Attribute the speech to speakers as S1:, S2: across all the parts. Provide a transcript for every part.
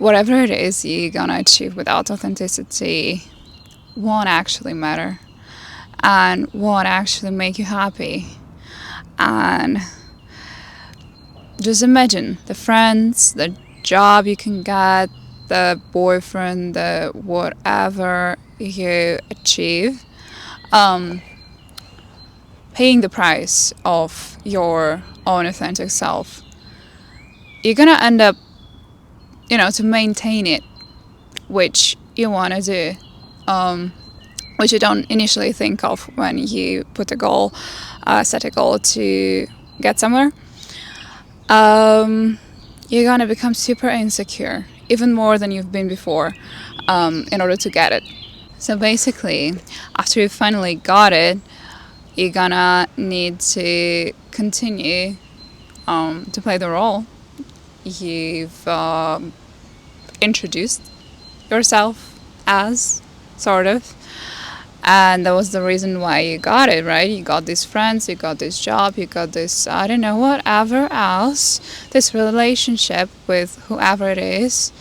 S1: whatever it is you're gonna achieve without authenticity won't actually matter and won't actually make you happy. And just imagine the friends, the job you can get, the boyfriend, the whatever you achieve, um, paying the price of your own authentic self. You're gonna end up, to maintain it, which you want to do, which you don't initially think of when you put a goal, set a goal to get somewhere. You're gonna become super insecure, even more than you've been before, in order to get it. So basically, after you finally got it, you're gonna need to continue to play the role you've introduced yourself as, sort of. And that was the reason why you got it, right? You got these friends, you got this job, you got this, I don't know, whatever else, this relationship with whoever it is.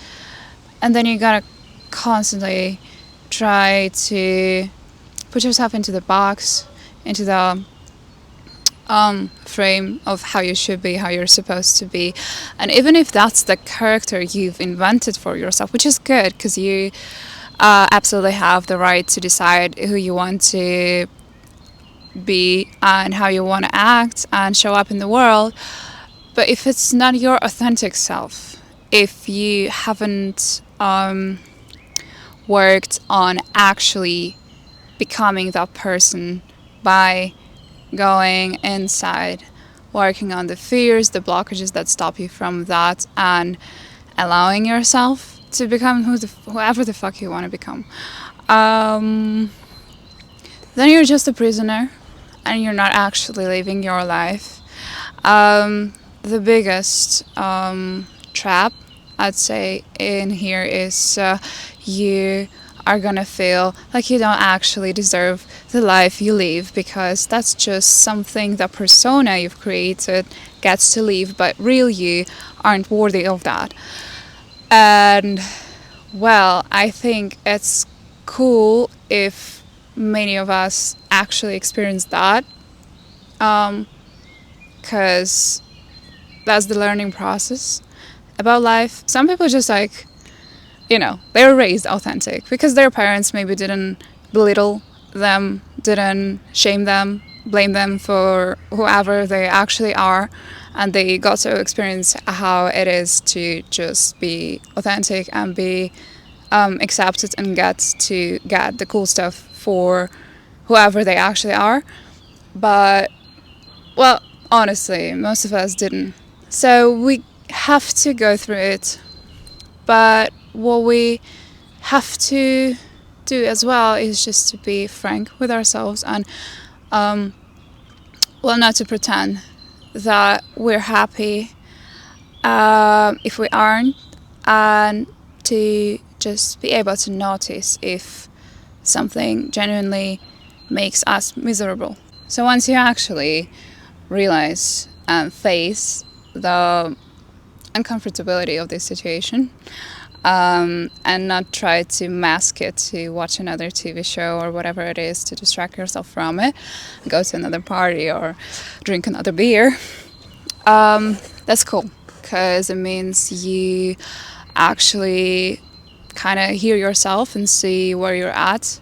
S1: And then you gotta constantly try to put yourself into the box, into the frame of how you should be, how you're supposed to be. And even if that's the character you've invented for yourself, which is good because you absolutely have the right to decide who you want to be and how you want to act and show up in the world. But if it's not your authentic self, if you haven't worked on actually becoming that person by going inside, working on the fears, the blockages that stop you from that, and allowing yourself to become whoever the fuck you want to become, then you're just a prisoner and you're not actually living your life. The biggest trap, I'd say, in here is you are gonna feel like you don't actually deserve the life you live, because that's just something that persona you've created gets to live, but real you aren't worthy of that. And well, I think it's cool if many of us actually experience that, because that's the learning process about life. Some people just they were raised authentic because their parents maybe didn't belittle them, didn't shame them, blame them for whoever they actually are, and they got to experience how it is to just be authentic and be accepted and get the cool stuff for whoever they actually are. But, well, honestly, most of us didn't. So we have to go through it. But what we have to do as well is just to be frank with ourselves and, not to pretend that we're happy if we aren't, and to just be able to notice if something genuinely makes us miserable. So once you actually realize and face the uncomfortability of this situation, and not try to mask it to watch another TV show or whatever it is to distract yourself from it, go to another party or drink another beer, that's cool, because it means you actually kind of hear yourself and see where you're at,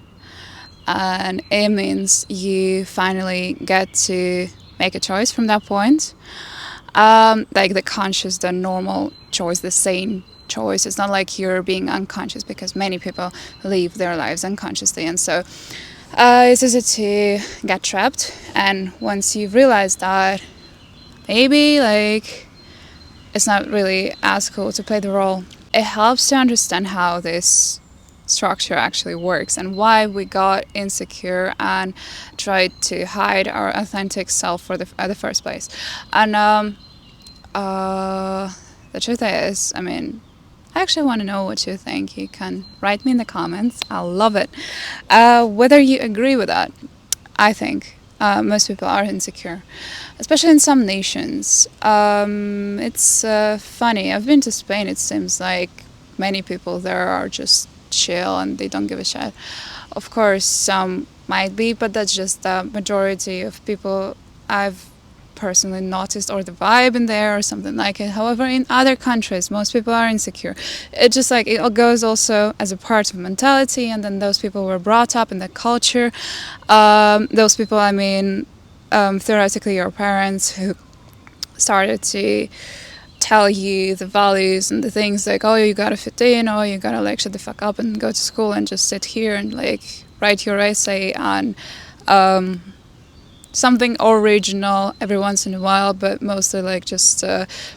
S1: and it means you finally get to make a choice from that point, like the conscious, the normal choice, the sane choice. It's not like you're being unconscious, because many people live their lives unconsciously, and so it's easy to get trapped. And once you've realized that maybe it's not really as cool to play the role, it helps to understand how this structure actually works and why we got insecure and tried to hide our authentic self for the first place. And the truth is, I actually want to know what you think. You can write me in the comments. I'll love it. Whether you agree with that. I think most people are insecure, especially in some nations. It's funny. I've been to Spain. It seems like many people there are just chill and they don't give a shit. Of course, some might be, but that's just the majority of people I've personally noticed, or the vibe in there or something like it. However, in other countries, most people are insecure. It just like it goes also as a part of mentality, and then those people were brought up in the culture. Those people, I mean, theoretically, your parents who started to tell you the values and the things like, oh, you gotta fit in, or you gotta like shut the fuck up and go to school and just sit here and like write your essay on something original every once in a while, but mostly like just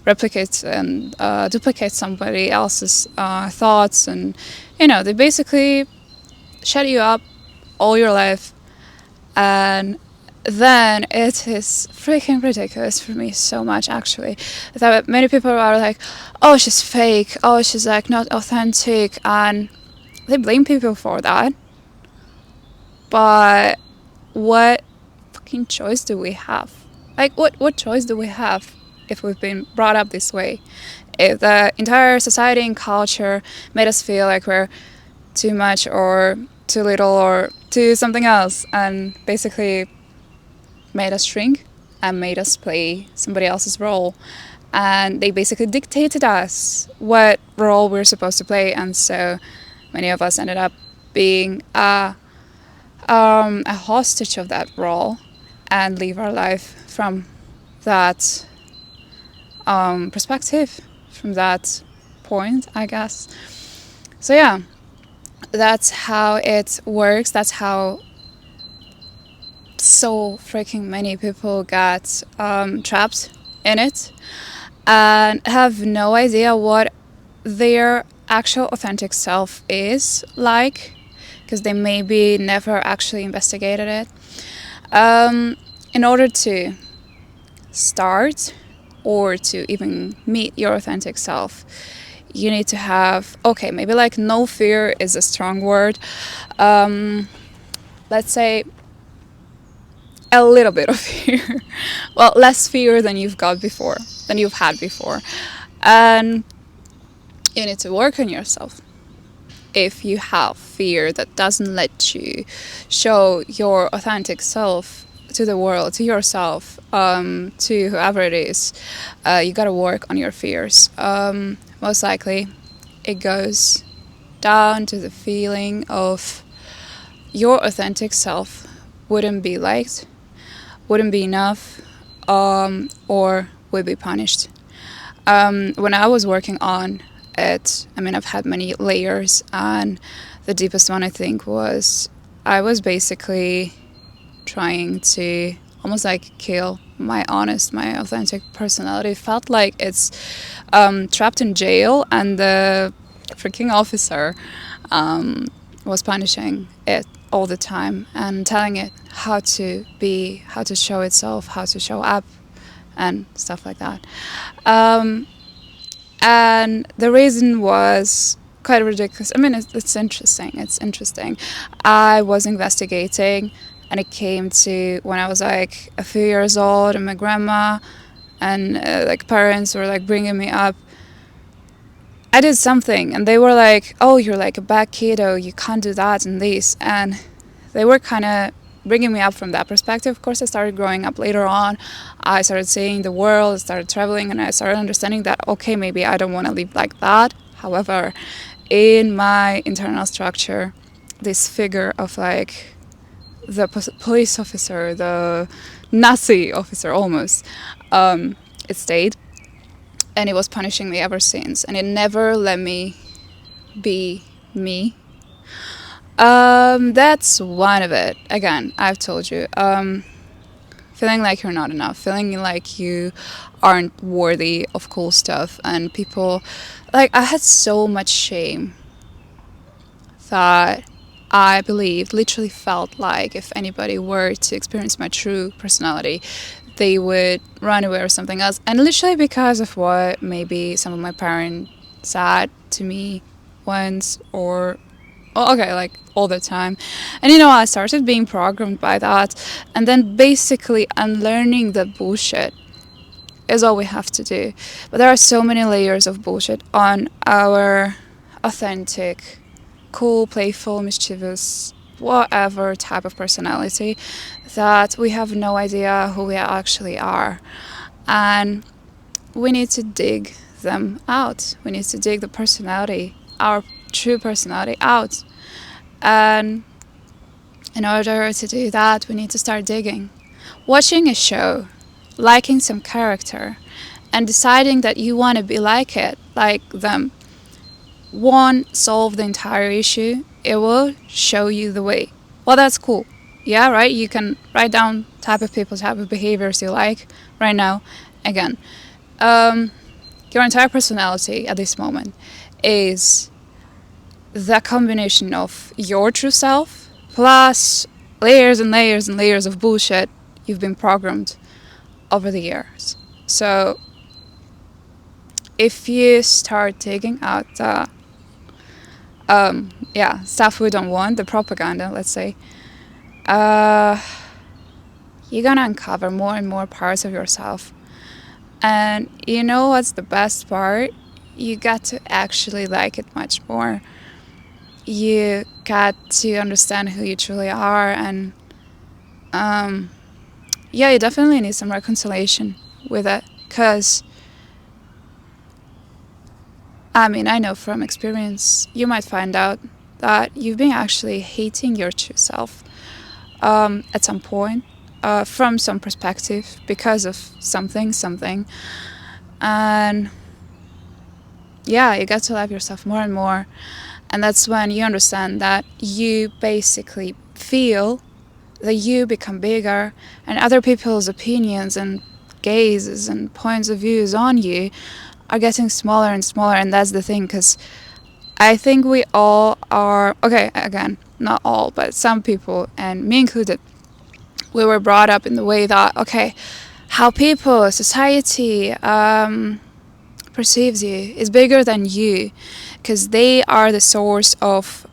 S1: replicate and duplicate somebody else's thoughts, and you know, they basically shut you up all your life. And then it is freaking ridiculous for me so much, actually, that many people are like, oh, she's fake, oh, she's like not authentic, and they blame people for that. But what fucking choice do we have? Like, what choice do we have if we've been brought up this way? If the entire society and culture made us feel like we're too much or too little or too something else, and basically made us shrink and made us play somebody else's role, and they basically dictated us what role we're supposed to play, and so many of us ended up being a hostage of that role and live our life from that perspective, from that point, I guess. So yeah, that's how it works. That's how so freaking many people got trapped in it and have no idea what their actual authentic self is like, because they maybe never actually investigated it. In order to start or to even meet your authentic self, you need to have, okay, maybe like no fear is a strong word. Let's say a little bit of fear. Well, less fear than you've had before. And you need to work on yourself. If you have fear that doesn't let you show your authentic self to the world, to yourself, to whoever it is, you gotta work on your fears. Most likely, it goes down to the feeling of your authentic self wouldn't be liked, wouldn't be enough, or would be punished. When I was working on it, I mean, I've had many layers, and the deepest one, I think, was I was basically trying to almost like kill my authentic personality. It felt like it's trapped in jail, and the freaking officer was punishing it all the time and telling it how to be, how to show itself, how to show up, and stuff like that. And the reason was quite ridiculous. I mean, it's interesting. It's interesting. I was investigating, and it came to when I was like a few years old, and my grandma and like parents were like bringing me up. I did something, and they were like, "Oh, you're like a bad kiddo. You can't do that and this." And they were kind of bringing me up from that perspective. Of course, I started growing up later on. I started seeing the world, I started traveling, and I started understanding that, okay, maybe I don't want to live like that. However, in my internal structure, this figure of like the police officer, the Nazi officer almost, it stayed, and it was punishing me ever since, and it never let me be me. That's one of it. Again, I've told you, feeling like you're not enough, feeling like you aren't worthy of cool stuff, and people, like, I had so much shame that I believed, literally felt like if anybody were to experience my true personality, they would run away or something else. And literally because of what maybe some of my parents said to me once, or okay, like all the time. And you know, I started being programmed by that, and then basically unlearning the bullshit is all we have to do. But there are so many layers of bullshit on our authentic, cool, playful, mischievous, whatever type of personality, that we have no idea who we actually are. And we need to dig them out. We need to dig the personality, our true personality, out. And in order to do that, we need to start digging. Watching a show, liking some character, and deciding that you want to be like it, like them, won't solve the entire issue. It will show you the way. Well, that's cool. Yeah, right? You can write down type of people, type of behaviors you like right now. Again, your entire personality at this moment is the combination of your true self plus layers and layers and layers of bullshit you've been programmed over the years. So if you start taking out the stuff we don't want, the propaganda, let's say, you're gonna uncover more and more parts of yourself. And you know what's the best part? You get to actually like it much more. You get to understand who you truly are, and you definitely need some reconciliation with it, because I know from experience, you might find out that you've been actually hating your true self at some point, from some perspective, because of something, and you get to love yourself more and more. And that's when you understand that you basically feel that you become bigger, and other people's opinions and gazes and points of views on you are getting smaller and smaller. And that's the thing, because I think we all are, okay, again, not all, but some people, and me included, we were brought up in the way that, okay, how people, society perceives you is bigger than you, because they are the source of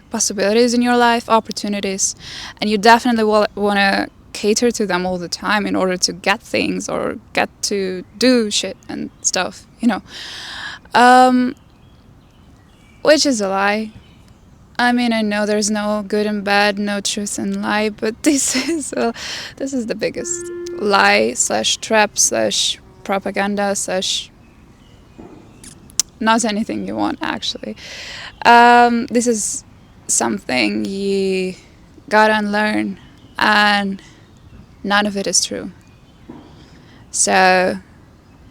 S1: possibilities in your life, opportunities, and you definitely want to cater to them all the time in order to get things or get to do shit and stuff, which is a lie. I know there's no good and bad, no truth and lie, but this is the biggest lie / trap / propaganda / not anything you want, actually. This is something you gotta unlearn, and none of it is true. So,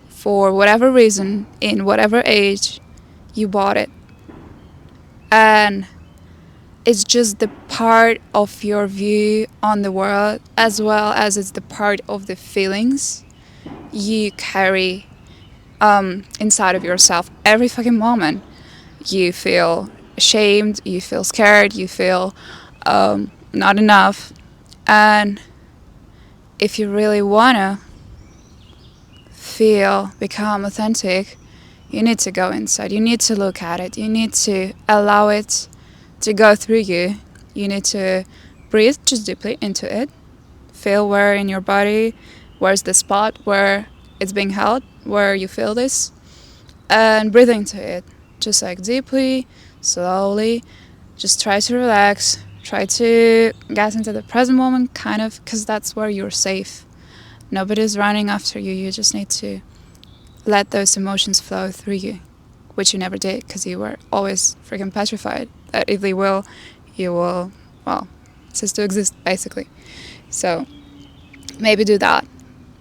S1: for whatever reason, in whatever age, you bought it. And it's just the part of your view on the world, as well as it's the part of the feelings you carry inside of yourself every fucking moment. You feel ashamed, you feel scared, you feel not enough. And if you really wanna become authentic, you need to go inside. You need to look at it. You need to allow it to go through you. You need to breathe just deeply into it. Feel where in your body, where's the spot where it's being held, where you feel this, and breathe into it. Just deeply, slowly. Just try to relax. Try to get into the present moment, kind of, because that's where you're safe. Nobody's running after you. You just need to let those emotions flow through you, which you never did, because you were always freaking petrified that if they will, you will, cease to exist, basically. So maybe do that,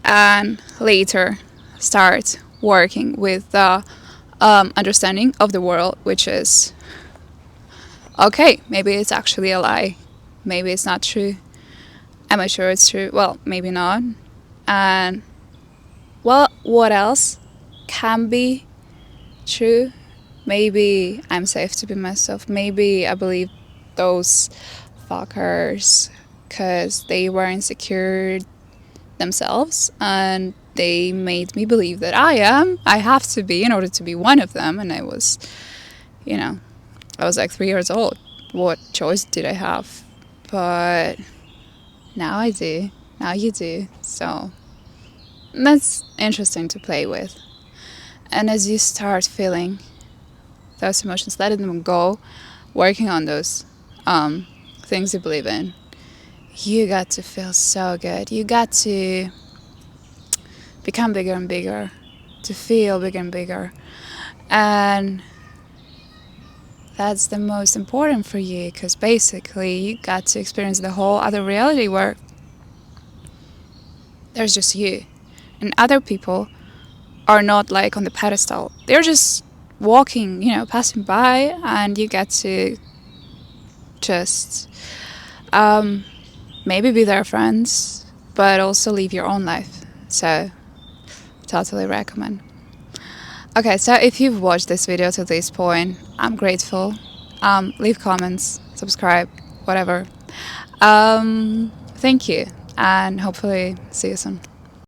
S1: and later start working with the understanding of the world, which is, okay, maybe it's actually a lie. Maybe it's not true. Am I sure it's true? Well, maybe not. And, what else can be true? Maybe I'm safe to be myself. Maybe I believe those fuckers because they were insecure themselves, and they made me believe that I have to be in order to be one of them. And I was, I was 3 years old. What choice did I have? But now I do. Now you do. So that's interesting to play with. And as you start feeling those emotions, letting them go, working on those things you believe in, you got to feel so good. You got to become bigger and bigger, to feel bigger and bigger. And that's the most important for you, because basically you got to experience the whole other reality where there's just you. And other people are not like on the pedestal. They're just walking, passing by, and you get to just maybe be their friends, but also live your own life. So, totally recommend. Okay, so if you've watched this video to this point, I'm grateful. Leave comments, subscribe, whatever. Thank you, and hopefully see you soon.